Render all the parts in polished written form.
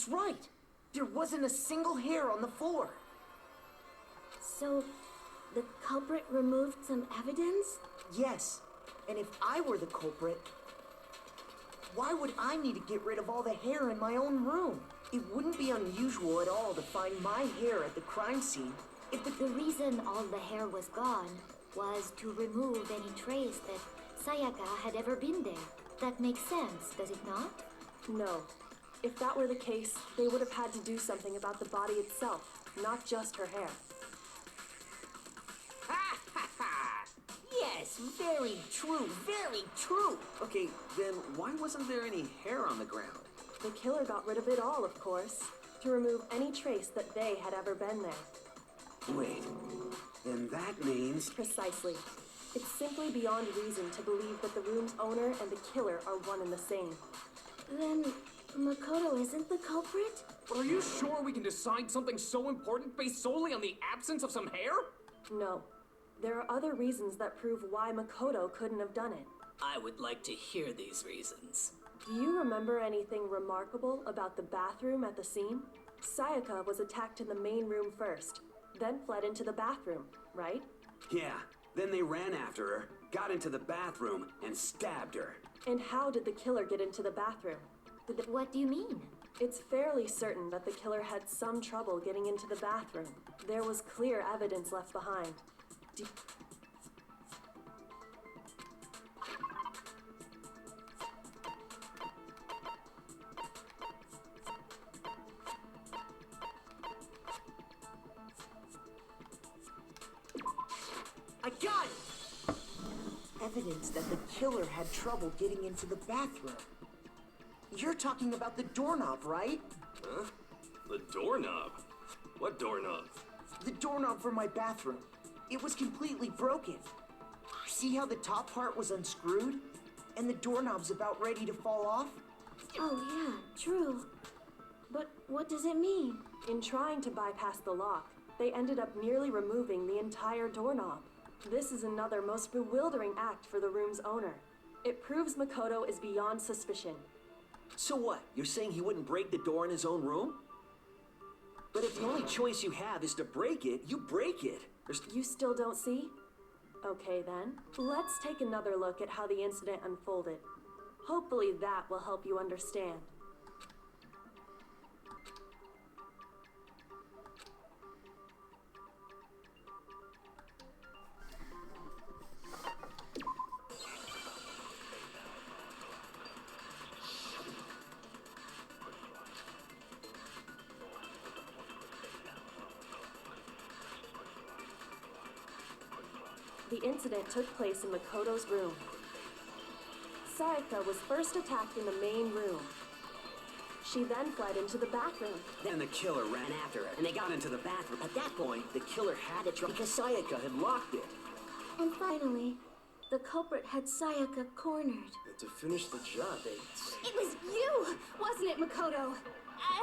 He's right. There wasn't a single hair on the floor. So, the culprit removed some evidence? Yes, and if I were the culprit, why would I need to get rid of all the hair in my own room? It wouldn't be unusual at all to find my hair at the crime scene. If the reason all the hair was gone was to remove any trace that Syakya had ever been there. That makes sense, does it not? No. If that were the case, they would have had to do something about the body itself, not just her hair. Ha ha ha! Yes, very true, very true. Okay, then why wasn't there any hair on the ground? The killer got rid of it all, of course, to remove any trace that they had ever been there. Wait, then that means... Precisely. It's simply beyond reason to believe that the room's owner and the killer are one and the same. Then Makoto isn't the culprit? Are you sure we can decide something so important based solely on the absence of some hair? No. There are other reasons that prove why Makoto couldn't have done it. I would like to hear these reasons. Do you remember anything remarkable about the bathroom at the scene? Syakya was attacked in the main room first, then fled into the bathroom, right? Yeah, then they ran after her, got into the bathroom, and stabbed her. And how did the killer get into the bathroom? What do you mean? It's fairly certain that the killer had some trouble getting into the bathroom. There was clear evidence left behind. I got it! Evidence that the killer had trouble getting into the bathroom. You're talking about the doorknob, right? Huh? The doorknob? What doorknob? The doorknob for my bathroom. It was completely broken. See how the top part was unscrewed? And the doorknob's about ready to fall off? Oh yeah, true. But what does it mean? In trying to bypass the lock, they ended up nearly removing the entire doorknob. This is another most bewildering act for the room's owner. It proves Makoto is beyond suspicion. So what? You're saying he wouldn't break the door in his own room? But if the only choice you have is to break it, you break it. You still don't see? Okay then, let's take another look at how the incident unfolded. Hopefully that will help you understand. The incident took place in Makoto's room. Syakya was first attacked in the main room. She then fled into the bathroom. Then the killer ran after her, and they got into the bathroom. At that point, the killer had it because Syakya had locked it. And finally, the culprit had Syakya cornered. To finish the job, It was you, wasn't it, Makoto?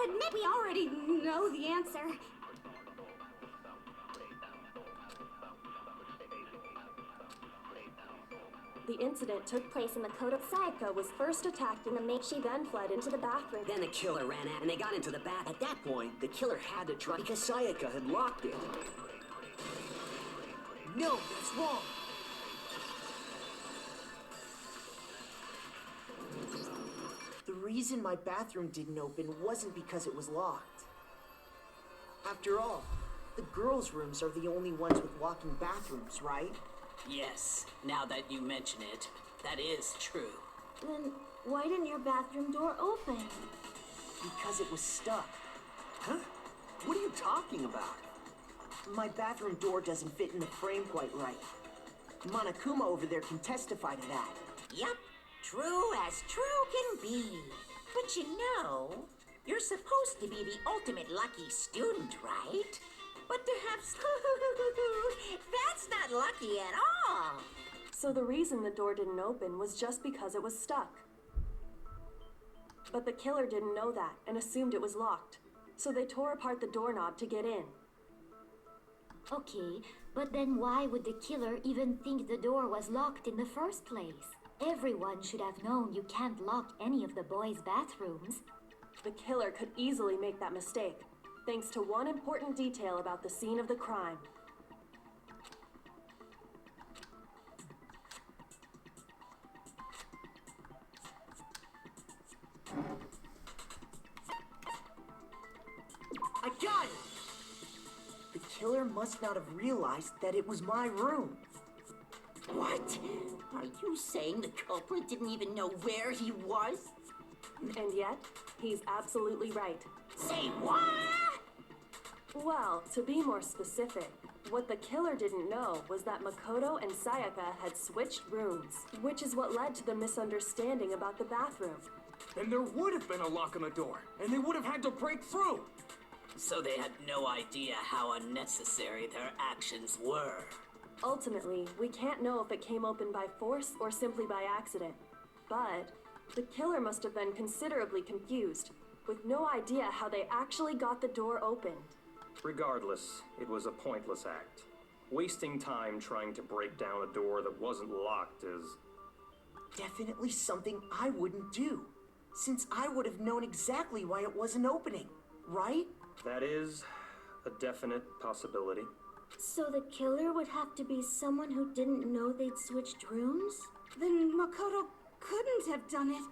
Admit we already know the answer. The incident took place in Makoto. Syakya was first attacked in the main. She then fled into the bathroom. Then the killer ran out, and they got into the bath. At that point, the killer had to try because Syakya had locked it. No, that's wrong. The reason my bathroom didn't open wasn't because it was locked. After all, the girls' rooms are the only ones with walking bathrooms, right? Yes, now that you mention it, that is true. Then why didn't your bathroom door open? Because it was stuck. Huh? What are you talking about? My bathroom door doesn't fit in the frame quite right. Monokuma over there can testify to that. Yep, true as true can be. But you know, you're supposed to be the ultimate lucky student, right? But to have that's not lucky at all. So the reason the door didn't open was just because it was stuck. But the killer didn't know that and assumed it was locked. So they tore apart the doorknob to get in. Okay, but then why would the killer even think the door was locked in the first place? Everyone should have known you can't lock any of the boys' bathrooms. The killer could easily make that mistake, thanks to one important detail about the scene of the crime. I got it! The killer must not have realized that it was my room. What? Are you saying the culprit didn't even know where he was? And yet, he's absolutely right. Say what? Well, to be more specific, what the killer didn't know was that Makoto and Syakya had switched rooms, which is what led to the misunderstanding about the bathroom. Then there would have been a lock on the door, and they would have had to break through. So they had no idea how unnecessary their actions were. Ultimately, we can't know if it came open by force or simply by accident. But the killer must have been considerably confused, with no idea how they actually got the door opened. Regardless, it was a pointless act. Wasting time trying to break down a door that wasn't locked is... Definitely something I wouldn't do, since I would have known exactly why it wasn't opening, right? That is a definite possibility. So the killer would have to be someone who didn't know they'd switched rooms? Then Makoto couldn't have done it.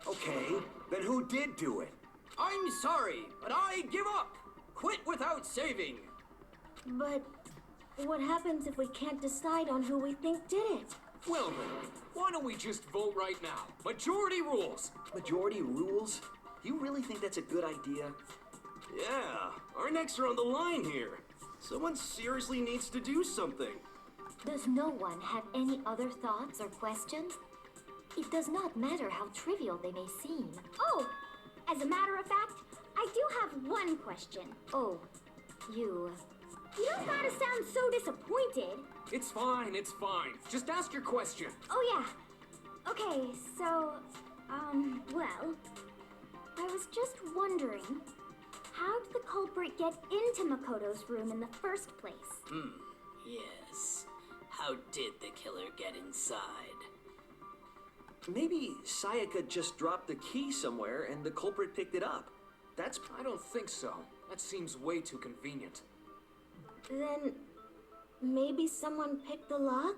Okay, then who did do it? I'm sorry, but I give up. Quit without saving. But what happens if we can't decide on who we think did it? Well then, why don't we just vote right now? Majority rules. Majority rules? You really think that's a good idea? Yeah, our necks are on the line here. Someone seriously needs to do something. Does no one have any other thoughts or questions? It does not matter how trivial they may seem. Oh, as a matter of fact, I do have one question. Oh, you... You don't gotta sound so disappointed. It's fine, it's fine. Just ask your question. Oh yeah. Okay, so, well, I was just wondering, how did the culprit get into Makoto's room in the first place? Yes. How did the killer get inside? Maybe Syakya just dropped the key somewhere and the culprit picked it up. That's... I don't think so. That seems way too convenient. Then maybe someone picked the lock?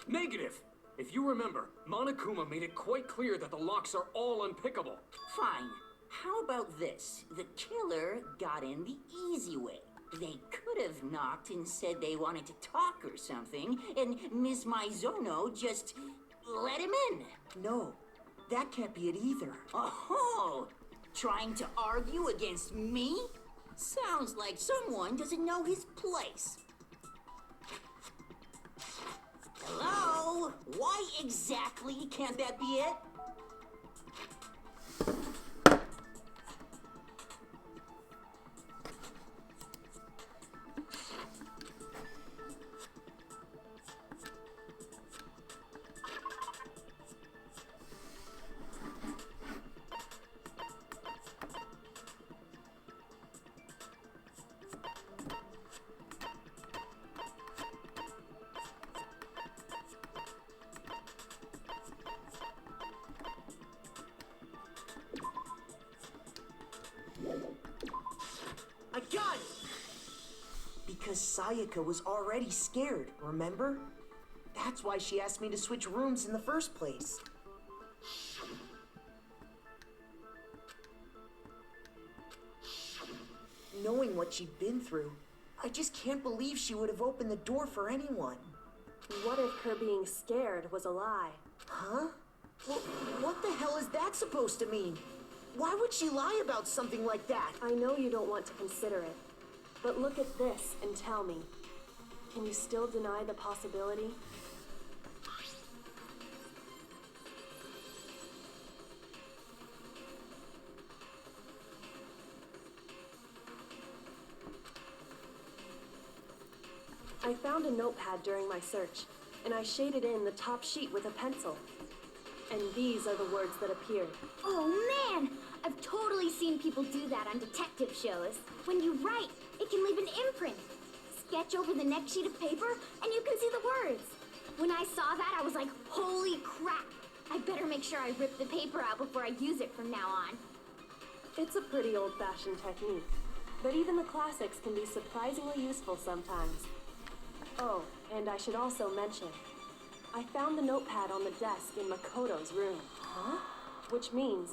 Negative! If you remember, Monokuma made it quite clear that the locks are all unpickable. Fine. How about this? The killer got in the easy way. They could have knocked and said they wanted to talk or something, and Ms. Maizono just let him in. No, that can't be it either. Oh, trying to argue against me? Sounds like someone doesn't know his place. Hello? Why exactly can't that be it? I got it! Because Syakya was already scared, remember? That's why she asked me to switch rooms in the first place. Knowing what she'd been through, I just can't believe she would have opened the door for anyone. What if her being scared was a lie? Huh? What the hell is that supposed to mean? Why would she lie about something like that? I know you don't want to consider it, but look at this and tell me. Can you still deny the possibility? I found a notepad during my search, and I shaded in the top sheet with a pencil. And these are the words that appeared. Oh man! I've totally seen people do that on detective shows. When you write, it can leave an imprint. Sketch over the next sheet of paper, and you can see the words. When I saw that, I was like, holy crap! I better make sure I rip the paper out before I use it from now on. It's a pretty old-fashioned technique, but even the classics can be surprisingly useful sometimes. Oh, and I should also mention, I found the notepad on the desk in Makoto's room. Huh? Which means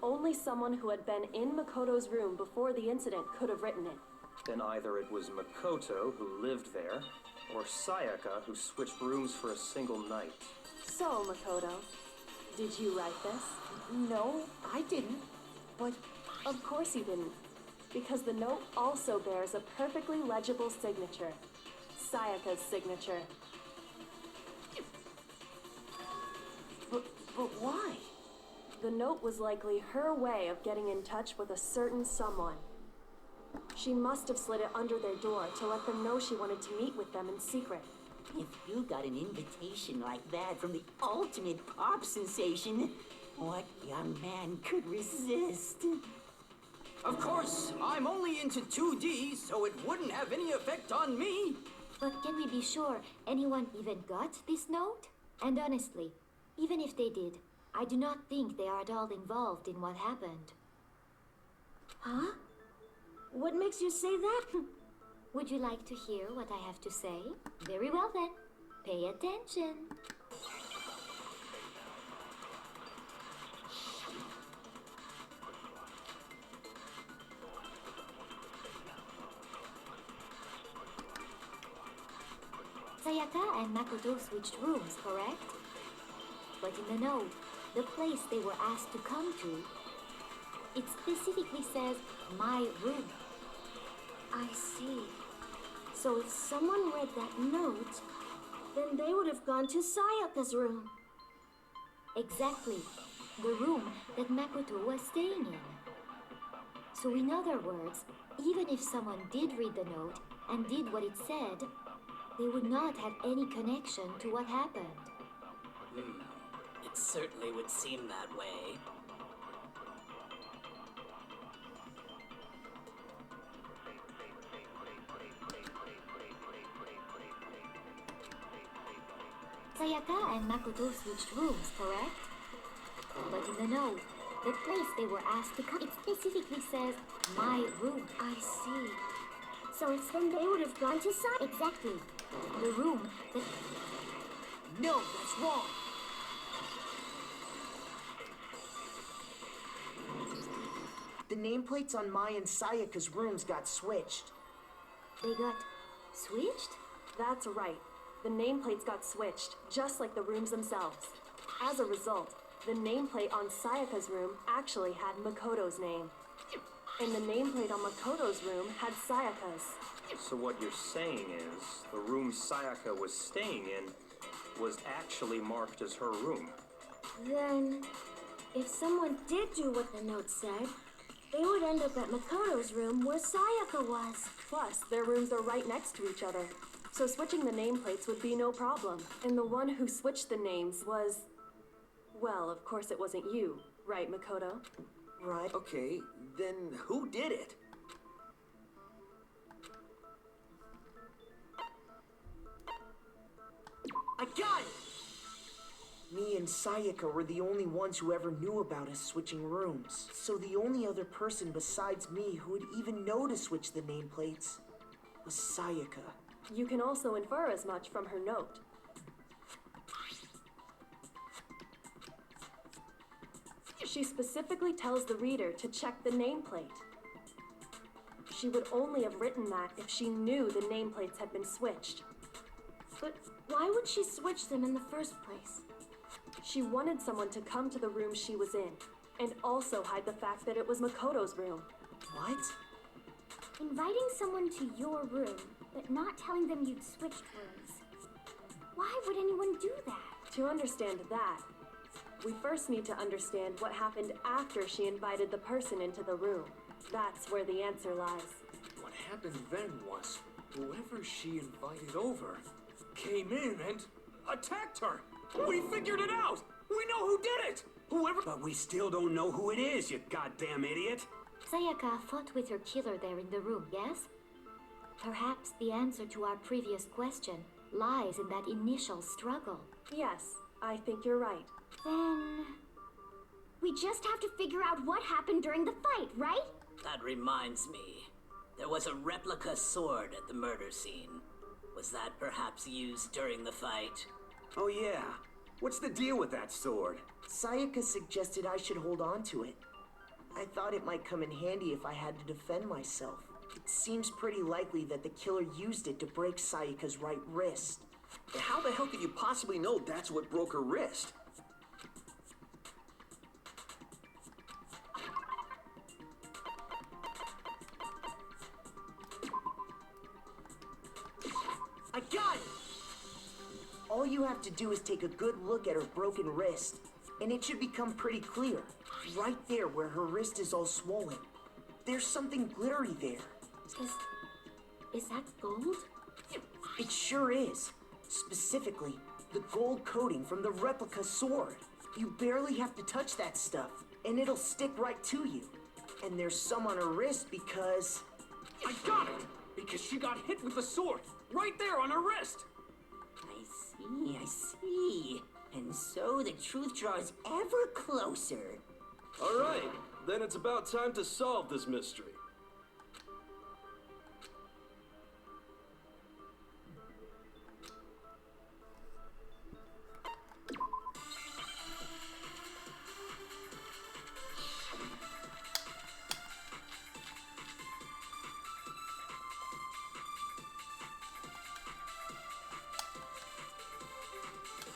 only someone who had been in Makoto's room before the incident could have written it. Then either it was Makoto who lived there, or Syakya who switched rooms for a single night. So, Makoto, did you write this? No, I didn't. But Of course you didn't, because the note also bears a perfectly legible signature. Sayaka's signature. but why? The note was likely her way of getting in touch with a certain someone. She must have slid it under their door to let them know she wanted to meet with them in secret. If you got an invitation like that from the ultimate pop sensation, what young man could resist? Of course, I'm only into 2D, so it wouldn't have any effect on me. But can we be sure anyone even got this note? And honestly, even if they did, I do not think they are at all involved in what happened. Huh? What makes you say that? Would you like to hear what I have to say? Very well then. Pay attention. Sayaka and Makoto switched rooms, correct? But in the note, the place they were asked to come to, it specifically says, my room. I see. So if someone read that note, then they would have gone to Sayaka's room. Exactly. The room that Makoto was staying in. So in other words, even if someone did read the note and did what it said, they would not have any connection to what happened. It certainly would seem that way. Sayaka and Makoto switched rooms, correct? But in the note, the place they were asked to come, it specifically says, my room. I see. So it's then they would have gone to Sayaka. Exactly. The room that... No, that's wrong. The nameplates on Mai and Sayaka's rooms got switched. They got switched? That's right. The nameplates got switched, just like the rooms themselves. As a result, the nameplate on Sayaka's room actually had Makoto's name. And the nameplate on Makoto's room had Sayaka's. So what you're saying is, the room Syakya was staying in was actually marked as her room. Then, if someone did do what the note said, they would end up at Makoto's room where Sayaka was. Plus, their rooms are right next to each other. So switching the nameplates would be no problem. And the one who switched the names was... Well, of course it wasn't you, right, Makoto? Right. Okay, then who did it? I got it! Me and Sayaka were the only ones who ever knew about us switching rooms. So the only other person besides me who would even know to switch the nameplates was Sayaka. You can also infer as much from her note. She specifically tells the reader to check the nameplate. She would only have written that if she knew the nameplates had been switched. But why would she switch them in the first place? She wanted someone to come to the room she was in, and also hide the fact that it was Makoto's room. What? Inviting someone to your room, but not telling them you'd switched rooms. Why would anyone do that? To understand that, we first need to understand what happened after she invited the person into the room. That's where the answer lies. What happened then was, whoever she invited over came in and attacked her. We figured it out! We know who did it! Whoever— But we still don't know who it is, you goddamn idiot! Sayaka fought with her killer there in the room, yes? Perhaps the answer to our previous question lies in that initial struggle. Yes, I think you're right. Then... we just have to figure out what happened during the fight, right? That reminds me. There was a replica sword at the murder scene. Was that perhaps used during the fight? Oh yeah. What's the deal with that sword? Syakya suggested I should hold on to it. I thought it might come in handy if I had to defend myself. It seems pretty likely that the killer used it to break Sayaka's right wrist. How the hell could you possibly know that's what broke her wrist? I got it! All you have to do is take a good look at her broken wrist, and it should become pretty clear. Right there where her wrist is all swollen. There's something glittery there. Is that gold? It sure is. Specifically, the gold coating from the replica sword. You barely have to touch that stuff, and it'll stick right to you. And there's some on her wrist because... I got it! Because she got hit with the sword, right there on her wrist! I see. And so the truth draws ever closer. All right, then it's about time to solve this mystery.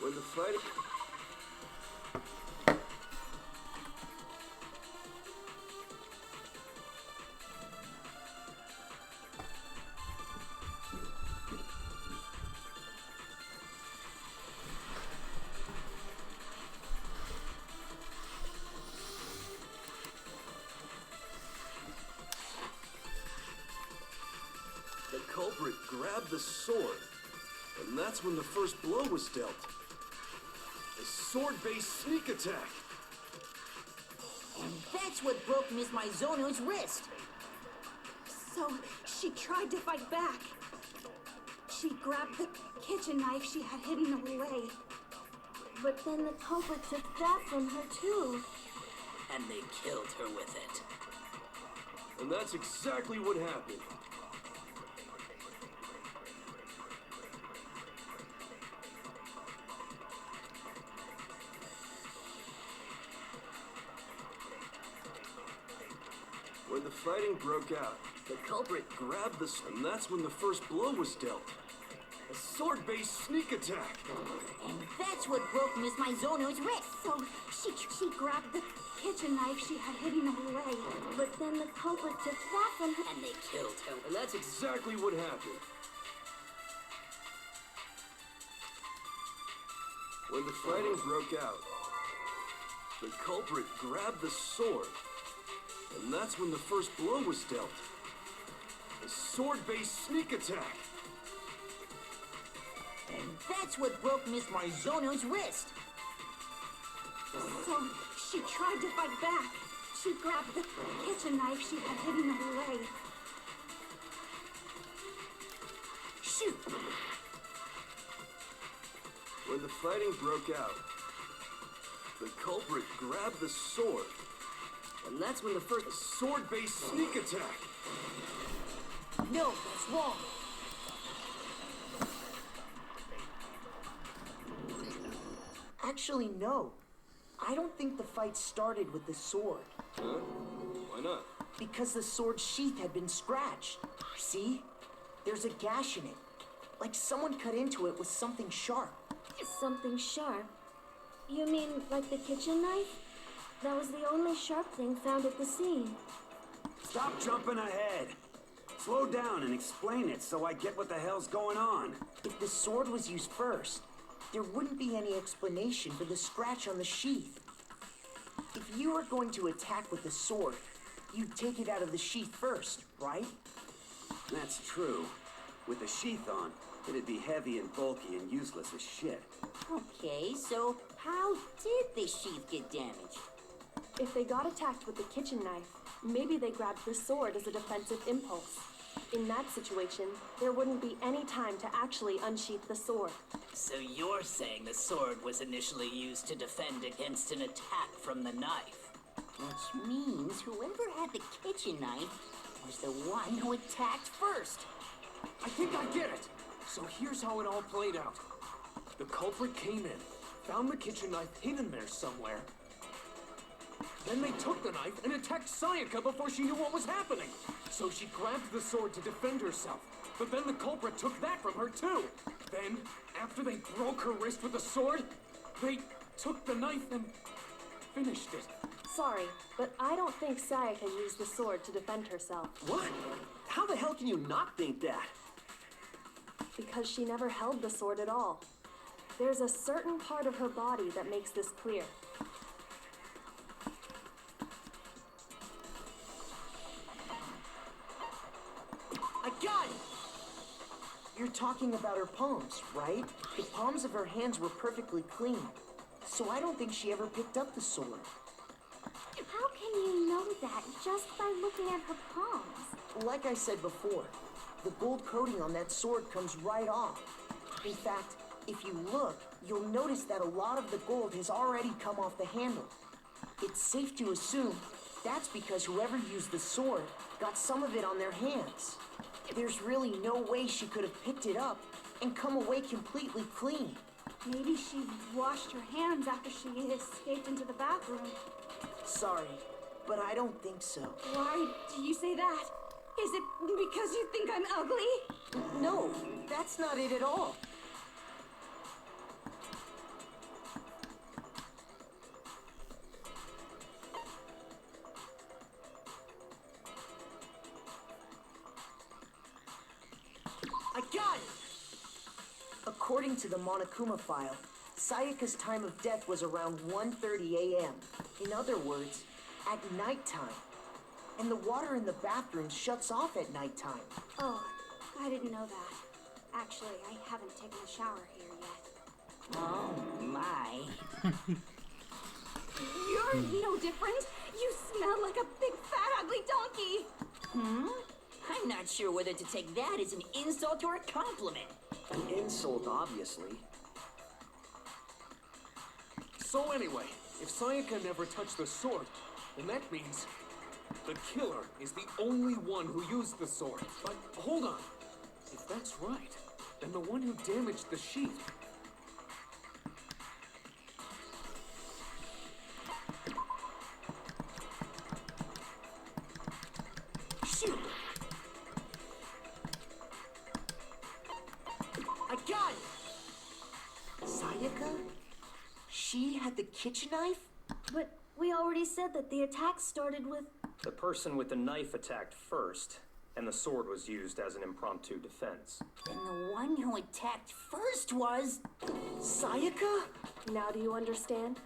When the fight... The culprit grabbed the sword, and that's when the first blow was dealt. A sword-based sneak attack. And that's what broke Miss Mizono's wrist. So she tried to fight back. She grabbed the kitchen knife she had hidden away. But then the culprit took that from her too. And they killed her with it. And that's exactly what happened. When the fighting broke out, the culprit grabbed the sword, and that's when the first blow was dealt. A sword-based sneak attack. And that's what broke Miss Mizono's wrist. So she grabbed the kitchen knife she had hidden away. But then the culprit took that from her. And they killed her. And that's exactly what happened. When the fighting broke out, the culprit grabbed the sword, and that's when the first blow was dealt. A sword-based sneak attack. And that's what broke Miss Mizono's wrist. So she tried to fight back. She grabbed the kitchen knife she had hidden away. Shoot! When the fighting broke out, the culprit grabbed the sword, and that's when the first sword-based sneak attack. No, that's wrong. Actually, no. I don't think the fight started with the sword. Huh? Why not? Because the sword's sheath had been scratched. See? There's a gash in it. Like someone cut into it with something sharp. Something sharp? You mean like the kitchen knife? That was the only sharp thing found at the scene. Stop jumping ahead. Slow down and explain it so I get what the hell's going on. If the sword was used first, there wouldn't be any explanation for the scratch on the sheath. If you were going to attack with the sword, you'd take it out of the sheath first, right? That's true. With the sheath on, it'd be heavy and bulky and useless as shit. Okay, so how did the sheath get damaged? If they got attacked with the kitchen knife, maybe they grabbed the sword as a defensive impulse. In that situation, there wouldn't be any time to actually unsheath the sword. So you're saying the sword was initially used to defend against an attack from the knife? Which means whoever had the kitchen knife was the one who attacked first. I think I get it. So here's how it all played out. The culprit came in, found the kitchen knife hidden there somewhere. Then they took the knife and attacked Syakya before she knew what was happening. So she grabbed the sword to defend herself. But then the culprit took that from her too. Then, after they broke her wrist with the sword, they took the knife and finished it. Sorry, but I don't think Syakya used the sword to defend herself. What? How the hell can you not think that? Because she never held the sword at all. There's a certain part of her body that makes this clear. I got it! You're talking about her palms, right? The palms of her hands were perfectly clean. So I don't think she ever picked up the sword. How can you know that just by looking at her palms? Like I said before, the gold coating on that sword comes right off. In fact, if you look, you'll notice that a lot of the gold has already come off the handle. It's safe to assume that's because whoever used the sword got some of it on their hands. There's really no way she could have picked it up and come away completely clean. Maybe she washed her hands after she escaped into the bathroom. Sorry, but I don't think so. Why do you say that? Is it because you think I'm ugly? No, that's not it at all. I got it! According to the Monokuma file, Sayaka's time of death was around 1:30 a.m. In other words, at nighttime. And the water in the bathroom shuts off at nighttime. Oh, I didn't know that. Actually, I haven't taken a shower here yet. Oh, my. You're no different. You smell like a big, fat, ugly donkey. I'm not sure whether to take that as an insult or a compliment. An insult, obviously. So anyway, if Syakya never touched the sword, then that means the killer is the only one who used the sword. But hold on. If that's right, then the one who damaged the sheath. Shoot! I got it! Syakya? She had the kitchen knife? But we already said that the attack started with... The person with the knife attacked first, and the sword was used as an impromptu defense. Then the one who attacked first was... Syakya? Now do you understand?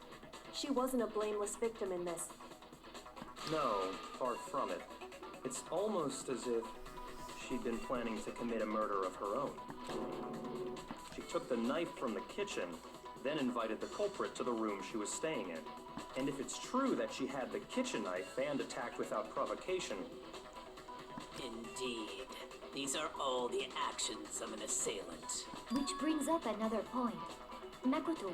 She wasn't a blameless victim in this. No, far from it. It's almost as if she'd been planning to commit a murder of her own. She took the knife from the kitchen, then invited the culprit to the room she was staying in. And if it's true that she had the kitchen knife and attacked without provocation... Indeed. These are all the actions of an assailant. Which brings up another point. Makoto,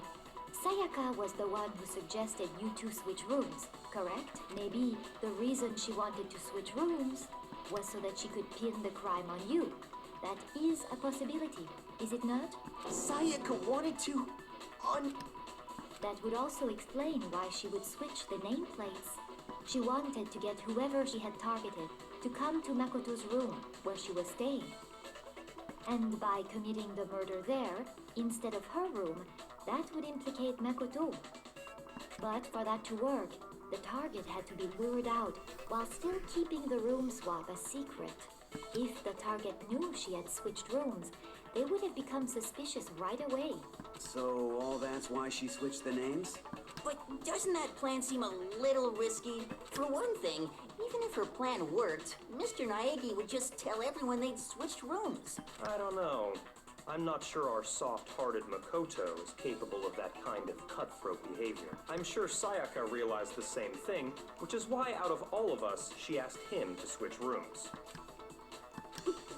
Syakya was the one who suggested you two switch rooms, correct? Maybe the reason she wanted to switch rooms was so that she could pin the crime on you. That is a possibility, is it not? Syakya wanted to... That would also explain why she would switch the nameplates. She wanted to get whoever she had targeted to come to Makoto's room where she was staying. And by committing the murder there, instead of her room, that would implicate Makoto. But for that to work, the target had to be lured out while still keeping the room swap a secret. If the target knew she had switched rooms, they would have become suspicious right away. So all that's why she switched the names? But doesn't that plan seem a little risky? For one thing, even if her plan worked, Mr. Naegi would just tell everyone they'd switched rooms. I don't know. I'm not sure our soft-hearted Makoto is capable of that kind of cutthroat behavior. I'm sure Syakya realized the same thing, which is why out of all of us, she asked him to switch rooms.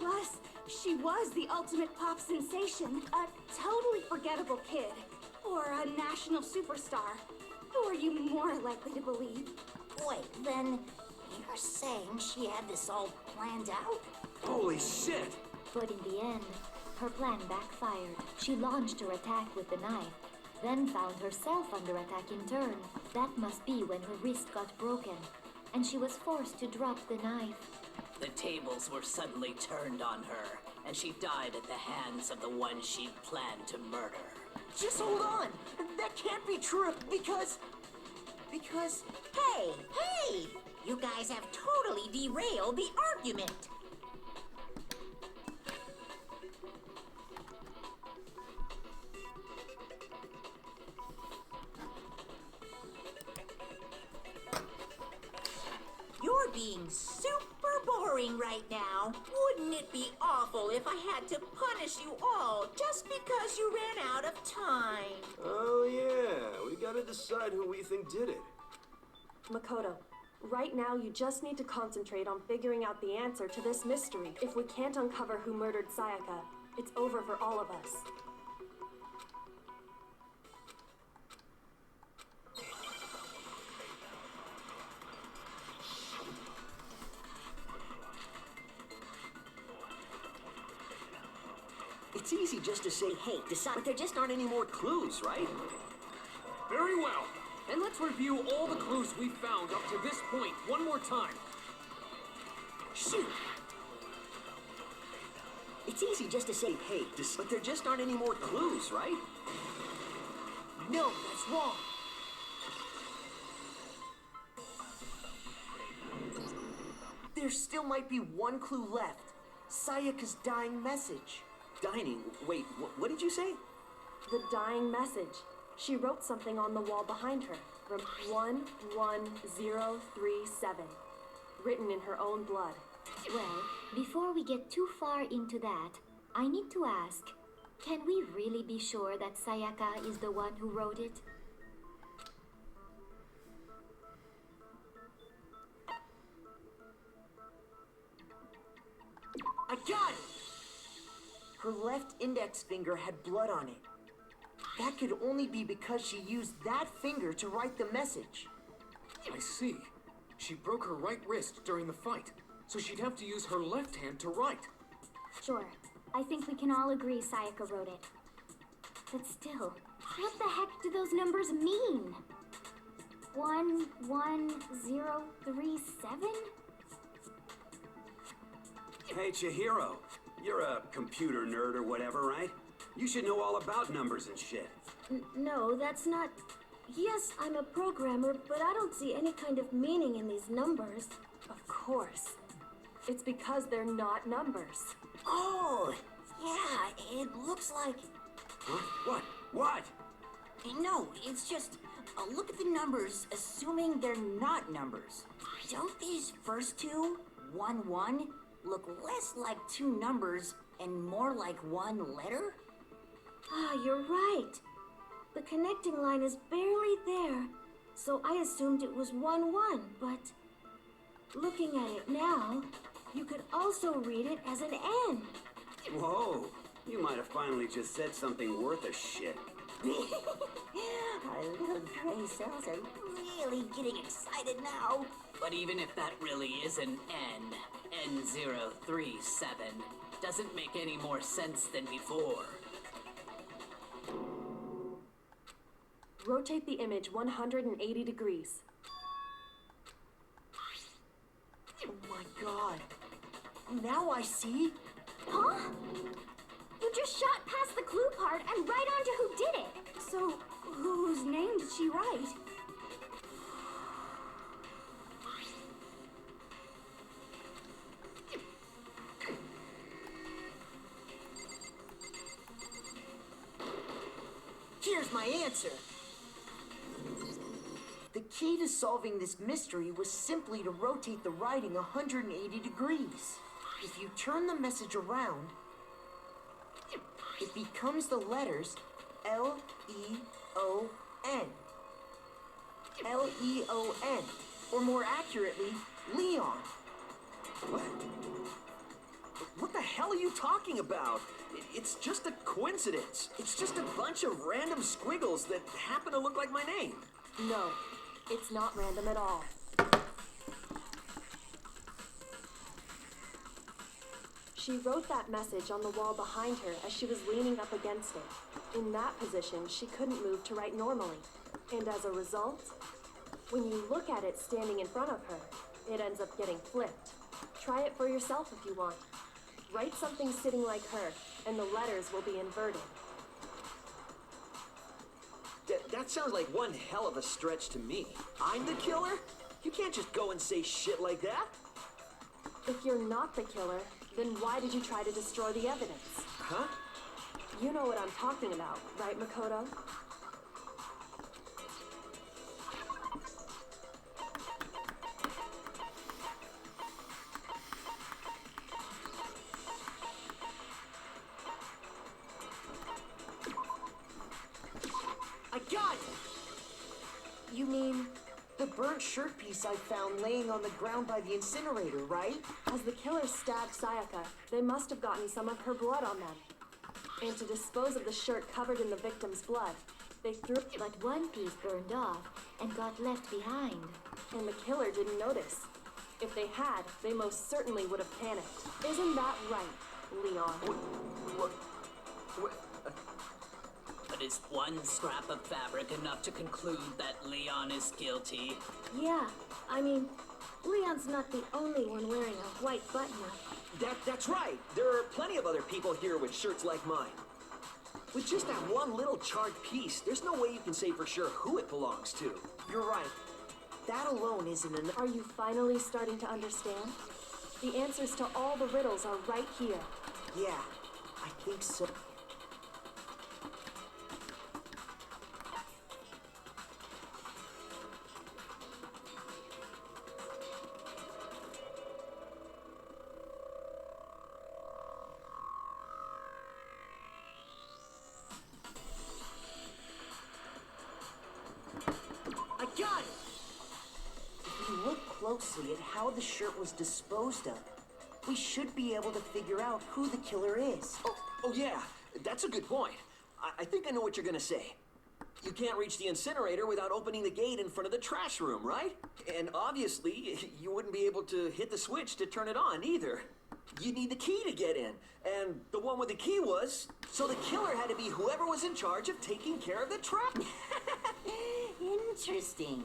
Plus, she was the ultimate pop sensation, a totally forgettable kid, or a national superstar. Who are you more likely to believe? Wait, then you're saying she had this all planned out? Holy shit! But in the end, her plan backfired. She launched her attack with the knife, then found herself under attack in turn. That must be when her wrist got broken, and she was forced to drop the knife. The tables were suddenly turned on her, and she died at the hands of the one she'd planned to murder. Just hold on! That can't be true, because... Hey! You guys have totally derailed the argument. You're being super boring right now. Wouldn't it be awful if I had to punish you all just because you ran out of time? Oh yeah, we gotta decide who we think did it. Makoto, right now you just need to concentrate on figuring out the answer to this mystery. If we can't uncover who murdered Syakya, it's over for all of us. It's easy just to say, hey, decide. But there just aren't any more clues, right? Very well. And let's review all the clues we've found up to this point one more time. Shoot! It's easy just to say, hey, but there just aren't any more clues, right? No, that's wrong. There still might be one clue left. Sayaka's dying message. Dining? Wait, what did you say? The dying message. She wrote something on the wall behind her from 11037, written in her own blood. Well, before we get too far into that, I need to ask, can we really be sure that Syakya is the one who wrote it? I got it! Her left index finger had blood on it. That could only be because she used that finger to write the message. I see. She broke her right wrist during the fight, so she'd have to use her left hand to write. Sure. I think we can all agree Syakya wrote it. But still, what the heck do those numbers mean? 11037? Hey, Chihiro. You're a computer nerd or whatever, right? You should know all about numbers and shit. No, that's not... Yes, I'm a programmer, but I don't see any kind of meaning in these numbers. Of course. It's because they're not numbers. Oh, yeah, it looks like... Huh? What? No, it's just... look at the numbers, assuming they're not numbers. Don't these first two, 1-1, look less like two numbers and more like one letter? Ah, you're right. The connecting line is barely there, so I assumed it was 1-1, but looking at it now, you could also read it as an N. Whoa, you might have finally just said something worth a shit. Our little gray cells are really getting excited now. But even if that really is an N, N037, doesn't make any more sense than before. Rotate the image 180 degrees. Oh my god. Now I see. Huh? You just shot past the clue part and right onto who did it. So, whose name did she write? Here's my answer. The key to solving this mystery was simply to rotate the writing 180 degrees. If you turn the message around, it becomes the letters L-E-O-N. L-E-O-N. Or more accurately, Leon. What? What the hell are you talking about? It's just a coincidence. It's just a bunch of random squiggles that happen to look like my name. No, it's not random at all. She wrote that message on the wall behind her as she was leaning up against it. In that position, she couldn't move to write normally. And as a result, when you look at it standing in front of her, it ends up getting flipped. Try it for yourself if you want. Write something sitting like her, and the letters will be inverted. That sounds like one hell of a stretch to me. I'm the killer? You can't just go and say shit like that. If you're not the killer, then why did you try to destroy the evidence? Huh? You know what I'm talking about, right, Makoto? I got it! You mean the burnt shirt piece I found laying on the ground by the incinerator, right? As the killer stabbed Syakya, they must have gotten some of her blood on them. And to dispose of the shirt covered in the victim's blood, they threw it. But one piece burned off and got left behind. And the killer didn't notice. If they had, they most certainly would have panicked. Isn't that right, Leon? What? But is one scrap of fabric enough to conclude that Leon is guilty? Yeah, I mean, Leon's not the only one wearing a white button-up. That's right. There are plenty of other people here with shirts like mine. With just that one little charred piece, there's no way you can say for sure who it belongs to. You're right. That alone isn't enough. Are you finally starting to understand? The answers to all the riddles are right here. Yeah, I think so. I got it! If you look closely at how the shirt was disposed of, we should be able to figure out who the killer is. Oh yeah, that's a good point. I think I know what you're gonna say. You can't reach the incinerator without opening the gate in front of the trash room, right? And obviously, you wouldn't be able to hit the switch to turn it on either. You need the key to get in, and the one with the key was, so the killer had to be whoever was in charge of taking care of the trash. Interesting.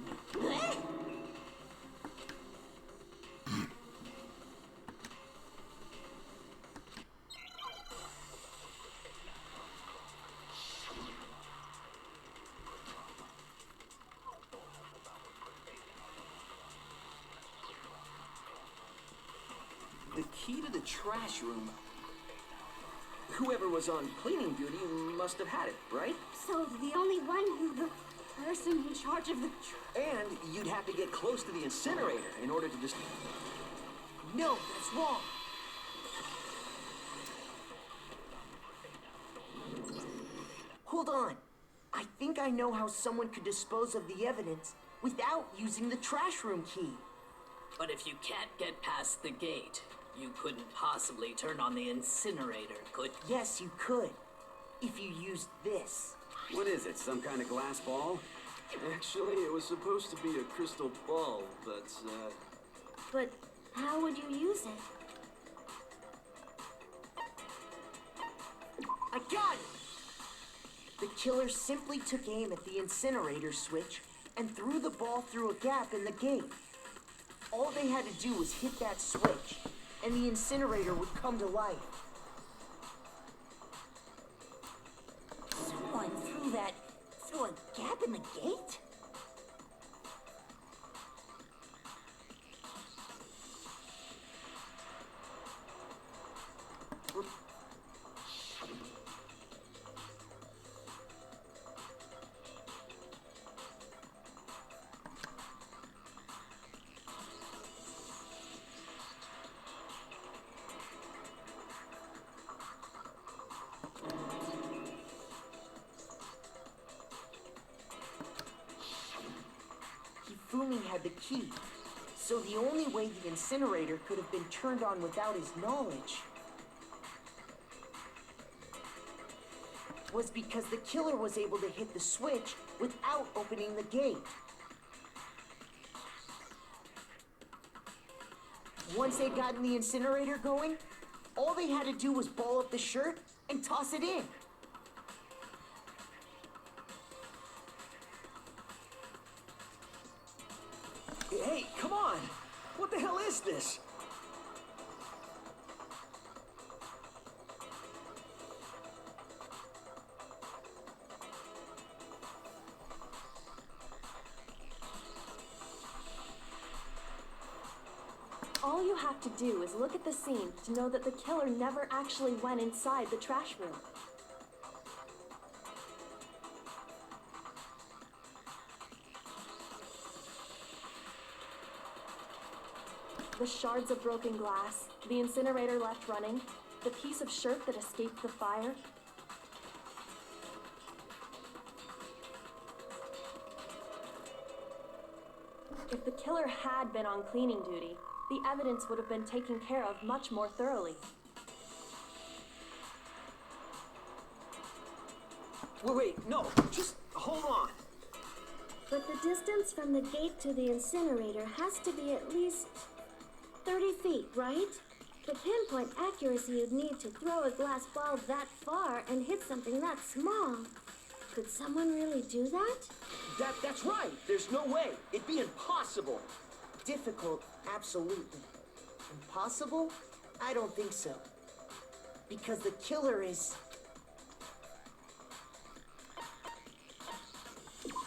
The key to the trash room. Whoever was on cleaning duty must have had it, right? So the only one, the person in charge of the... And you'd have to get close to the incinerator in order to just... No, that's wrong. Hold on. I think I know how someone could dispose of the evidence without using the trash room key. But if you can't get past the gate, you couldn't possibly turn on the incinerator, could you? Yes, you could. If you used this. What is it, some kind of glass ball? Actually, it was supposed to be a crystal ball, but, But how would you use it? I got it! The killer simply took aim at the incinerator switch and threw the ball through a gap in the gate. All they had to do was hit that switch, and the incinerator would come to life. Someone threw a gap in the gate? Fumi had the key, so the only way the incinerator could have been turned on without his knowledge was because the killer was able to hit the switch without opening the gate. Once they'd gotten the incinerator going, all they had to do was ball up the shirt and toss it in. Hey, come on! What the hell is this? All you have to do is look at the scene to know that the killer never actually went inside the trash room. The shards of broken glass, the incinerator left running, the piece of shirt that escaped the fire. If the killer had been on cleaning duty, the evidence would have been taken care of much more thoroughly. Wait, no, just hold on. But the distance from the gate to the incinerator has to be at least 30 feet, right? The pinpoint accuracy you'd need to throw a glass ball that far and hit something that small. Could someone really do that? That's right. There's no way. It'd be impossible. Difficult, absolutely. Impossible? I don't think so. Because the killer is...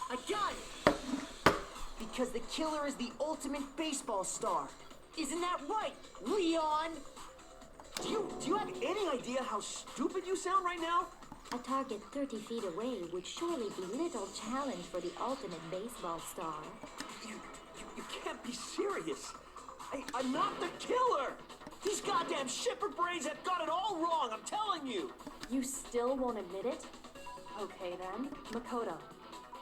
I got it! Because the killer is the ultimate baseball star. Isn't that right, Leon? Do you have any idea how stupid you sound right now? A target 30 feet away would surely be little challenge for the ultimate baseball star. You can't be serious. I'm not the killer! These goddamn shepherd brains have got it all wrong, I'm telling you! You still won't admit it? Okay then, Makoto.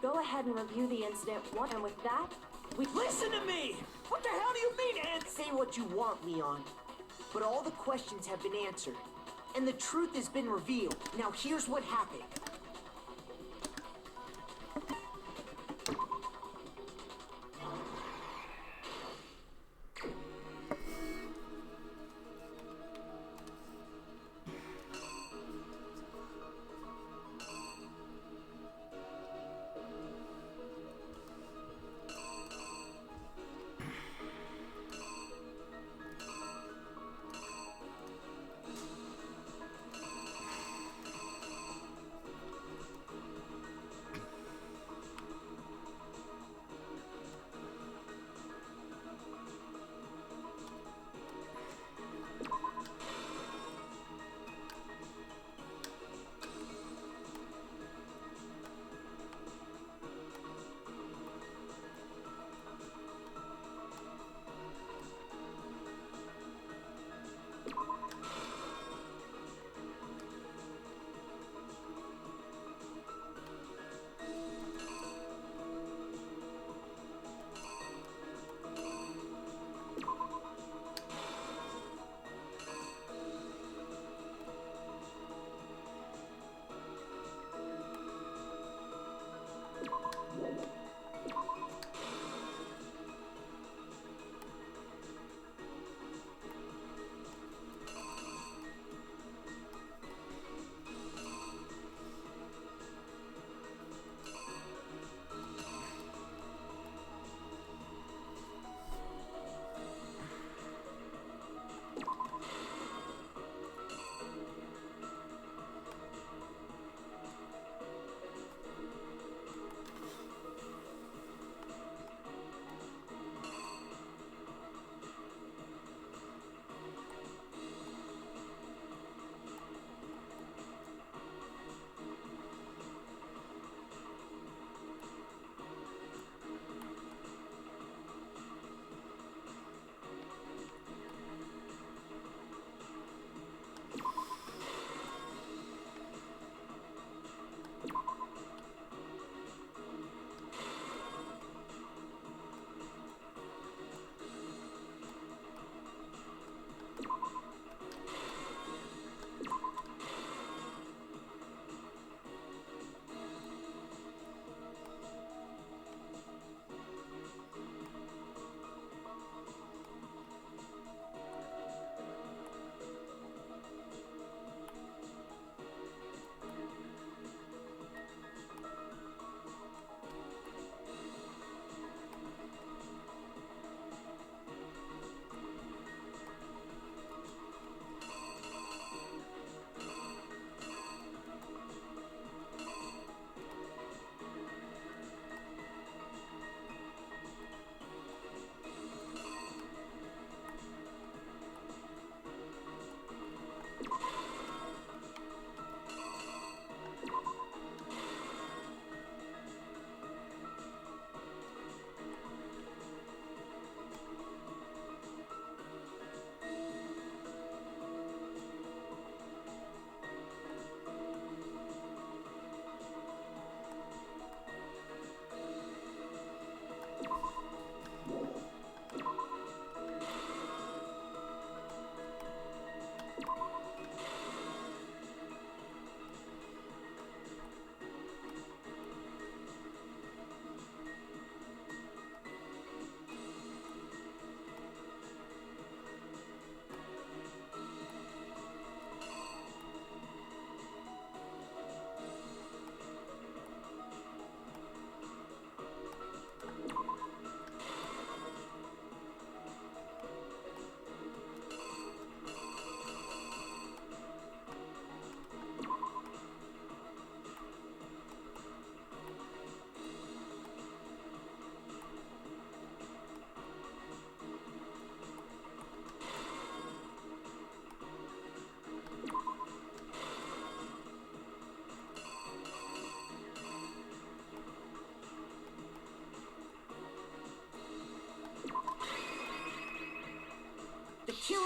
Go ahead and review the incident once, and with that, we... Listen to me! What the hell do you mean, Ed? Say what you want, Leon. But all the questions have been answered. And the truth has been revealed. Now here's what happened.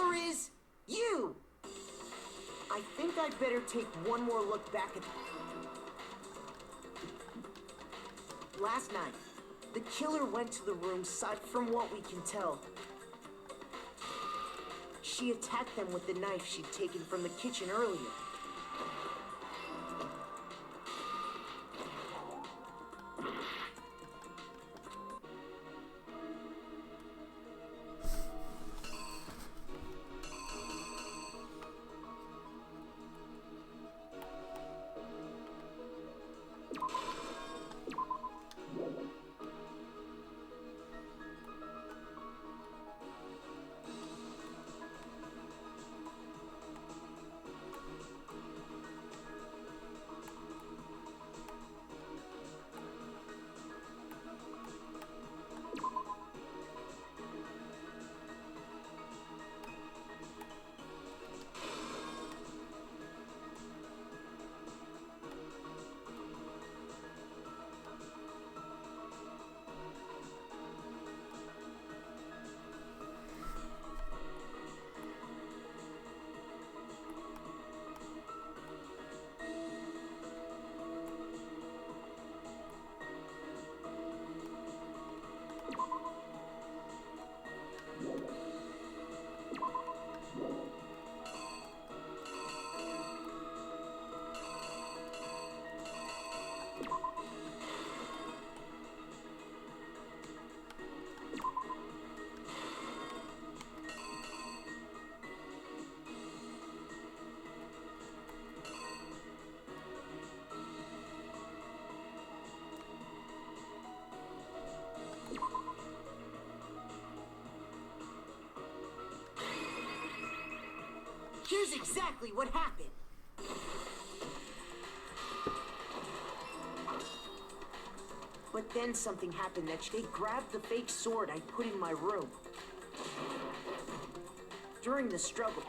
killer is you! I think I'd better take one more look back at... Last night, the killer went to the room side from what we can tell. She attacked them with the knife she'd taken from the kitchen earlier. Here's exactly what happened. But then something happened that they grabbed the fake sword I put in my room. During the struggle.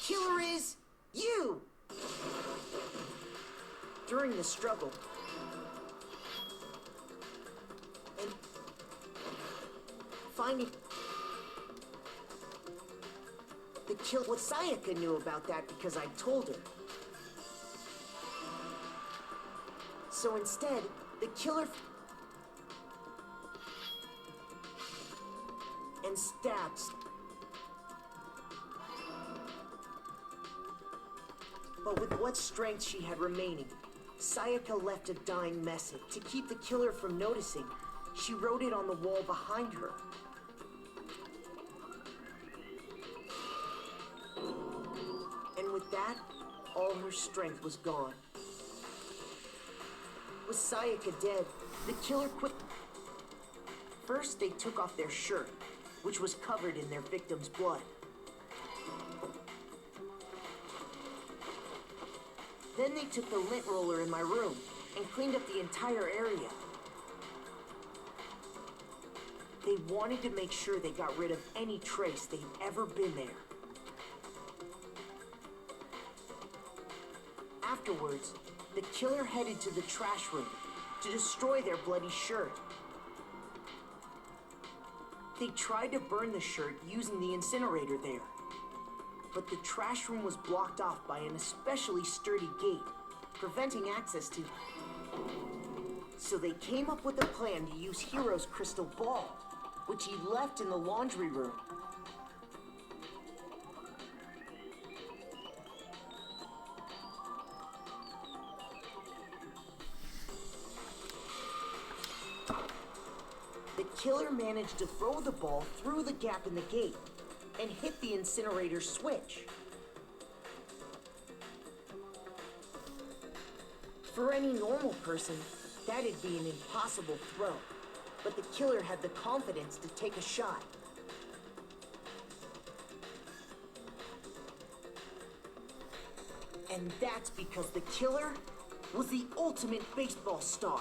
Killer is you! During the struggle. And finding the killer. What Syakya knew about that because I told her. So instead, the killer and stabs. But with what strength she had remaining, Syakya left a dying message. To keep the killer from noticing, she wrote it on the wall behind her. And with that, all her strength was gone. With Syakya dead, the killer quit. First, they took off their shirt, which was covered in their victim's blood. Then they took the lint roller in my room and cleaned up the entire area. They wanted to make sure they got rid of any trace they'd ever been there. Afterwards, the killer headed to the trash room to destroy their bloody shirt. They tried to burn the shirt using the incinerator there. But the trash room was blocked off by an especially sturdy gate, preventing access to... So they came up with a plan to use Hero's crystal ball. which he left in the laundry room. The killer managed to throw the ball through the gap in the gate and hit the incinerator switch. For any normal person, that'd be an impossible throw, but the killer had the confidence to take a shot. And that's because the killer was the ultimate baseball star.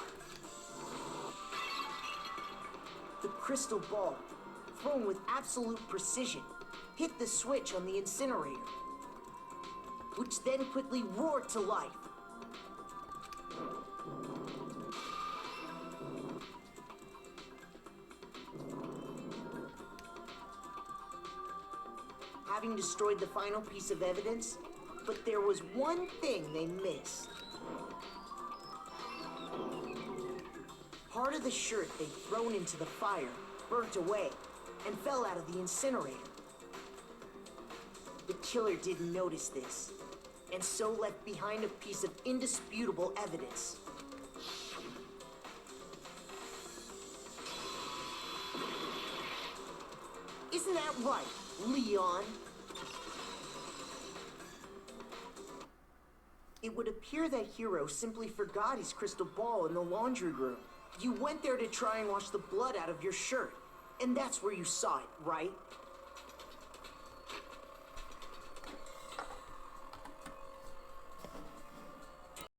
The crystal ball, thrown with absolute precision, hit the switch on the incinerator, which then quickly roared to life. Having destroyed the final piece of evidence, but there was one thing they missed. Part of the shirt they'd thrown into the fire burnt away and fell out of the incinerator. The killer didn't notice this, and so left behind a piece of indisputable evidence. Isn't that right, Leon? It would appear that Hero simply forgot his crystal ball in the laundry room. You went there to try and wash the blood out of your shirt, and that's where you saw it, right?